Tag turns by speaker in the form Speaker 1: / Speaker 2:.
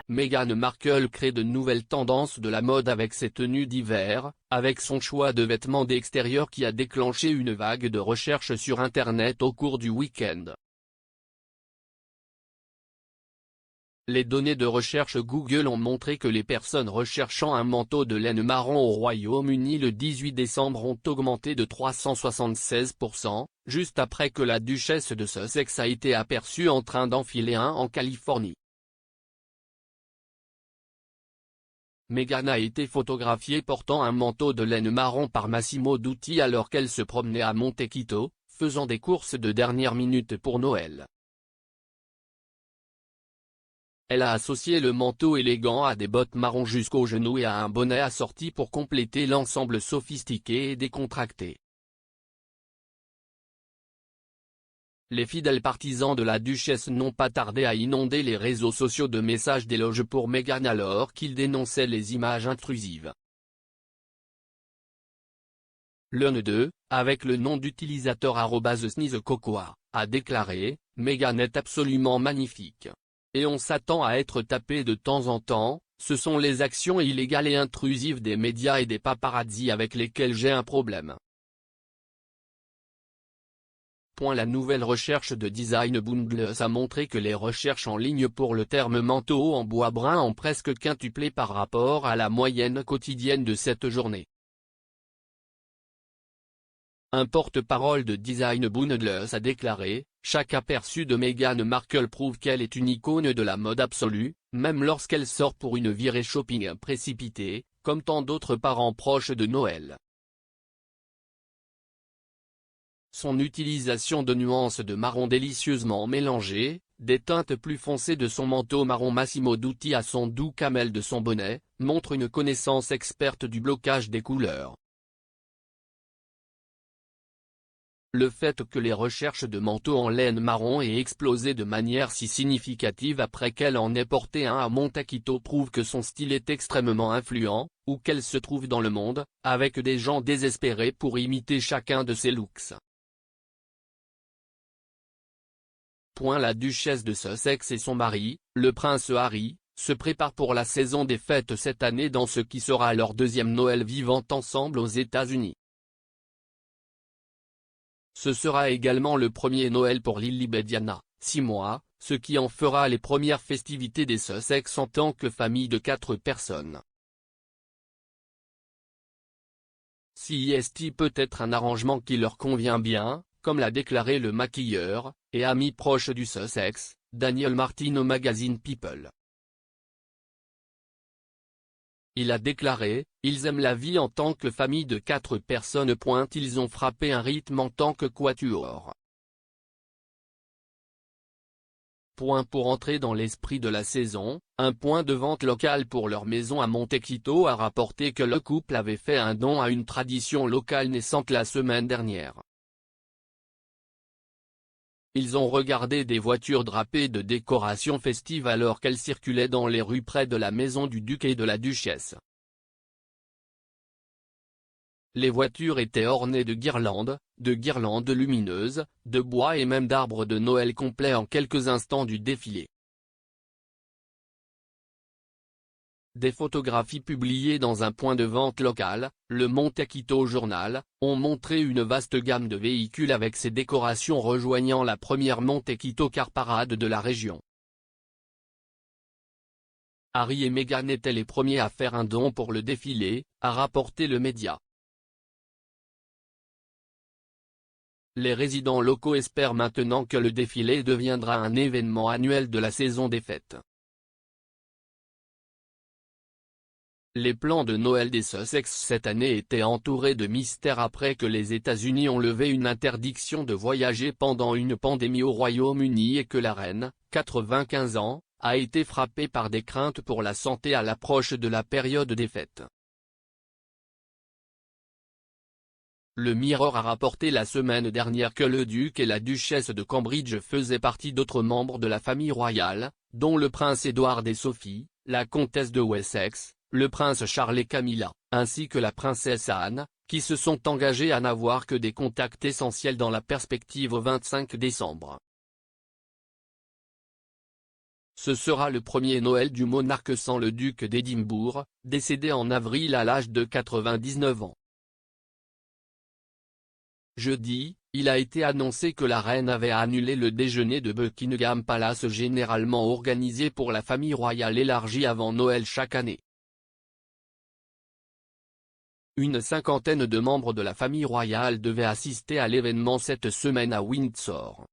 Speaker 1: Meghan Markle crée de nouvelles tendances de la mode avec ses tenues d'hiver, avec son choix de vêtements d'extérieur qui a déclenché une vague de recherches sur Internet au cours du week-end. Les données de recherche Google ont montré que les personnes recherchant un manteau de laine marron au Royaume-Uni le 18 décembre ont augmenté de 376%, juste après que la duchesse de Sussex a été aperçue en train d'enfiler un en Californie. Meghan a été photographiée portant un manteau de laine marron par Massimo Dutti alors qu'elle se promenait à Montecito, faisant des courses de dernière minute pour Noël. Elle a associé le manteau élégant à des bottes marron jusqu'aux genoux et à un bonnet assorti pour compléter l'ensemble sophistiqué et décontracté. Les fidèles partisans de la duchesse n'ont pas tardé à inonder les réseaux sociaux de messages d'éloges pour Meghan alors qu'ils dénonçaient les images intrusives. L'un d'eux, avec le nom d'utilisateur @sneezecocoa, a déclaré « Meghan est absolument magnifique. Et on s'attend à être tapé de temps en temps, ce sont les actions illégales et intrusives des médias et des paparazzi avec lesquels j'ai un problème. » La nouvelle recherche de Design Bundles a montré que les recherches en ligne pour le terme manteau en bois brun ont presque quintuplé par rapport à la moyenne quotidienne de cette journée. Un porte-parole de Design Bundles a déclaré « Chaque aperçu de Meghan Markle prouve qu'elle est une icône de la mode absolue, même lorsqu'elle sort pour une virée shopping précipitée, comme tant d'autres parents proches de Noël. » Son utilisation de nuances de marron délicieusement mélangées, des teintes plus foncées de son manteau marron Massimo Dutti à son doux camel de son bonnet, montre une connaissance experte du blocage des couleurs. Le fait que les recherches de manteaux en laine marron aient explosé de manière si significative après qu'elle en ait porté un à Montecito prouve que son style est extrêmement influent, où qu'elle se trouve dans le monde, avec des gens désespérés pour imiter chacun de ses looks. La duchesse de Sussex et son mari, le prince Harry, se préparent pour la saison des fêtes cette année dans ce qui sera leur deuxième Noël vivant ensemble aux États-Unis. Ce sera également le premier Noël pour Lilibet Diana, 6 mois, ce qui en fera les premières festivités des Sussex en tant que famille de 4 personnes. CEST peut être un arrangement qui leur convient bien, comme l'a déclaré le maquilleur, et ami proche du Sussex, Daniel Martin au magazine People. Il a déclaré « Ils aiment la vie en tant que famille de 4 personnes. Ils ont frappé un rythme en tant que quatuor. » Pour entrer dans l'esprit de la saison, un point de vente local pour leur maison à Montecito a rapporté que le couple avait fait un don à une tradition locale naissante la semaine dernière. Ils ont regardé des voitures drapées de décorations festives alors qu'elles circulaient dans les rues près de la maison du duc et de la duchesse. Les voitures étaient ornées de guirlandes lumineuses, de bois et même d'arbres de Noël complets en quelques instants du défilé. Des photographies publiées dans un point de vente local, le Montecito Journal, ont montré une vaste gamme de véhicules avec ces décorations rejoignant la première Montecito Car Parade de la région. Harry et Meghan étaient les premiers à faire un don pour le défilé, a rapporté le média. Les résidents locaux espèrent maintenant que le défilé deviendra un événement annuel de la saison des fêtes. Les plans de Noël des Sussex cette année étaient entourés de mystères après que les États-Unis ont levé une interdiction de voyager pendant une pandémie au Royaume-Uni et que la reine, 95 ans, a été frappée par des craintes pour la santé à l'approche de la période des fêtes. Le Mirror a rapporté la semaine dernière que le duc et la duchesse de Cambridge faisaient partie d'autres membres de la famille royale, dont le prince Édouard et Sophie, la comtesse de Wessex, le prince Charles et Camilla, ainsi que la princesse Anne, qui se sont engagés à n'avoir que des contacts essentiels dans la perspective au 25 décembre. Ce sera le premier Noël du monarque sans le duc d'Édimbourg, décédé en avril à l'âge de 99 ans. Jeudi, il a été annoncé que la reine avait annulé le déjeuner de Buckingham Palace généralement organisé pour la famille royale élargie avant Noël chaque année. Une cinquantaine de membres de la famille royale devaient assister à l'événement cette semaine à Windsor.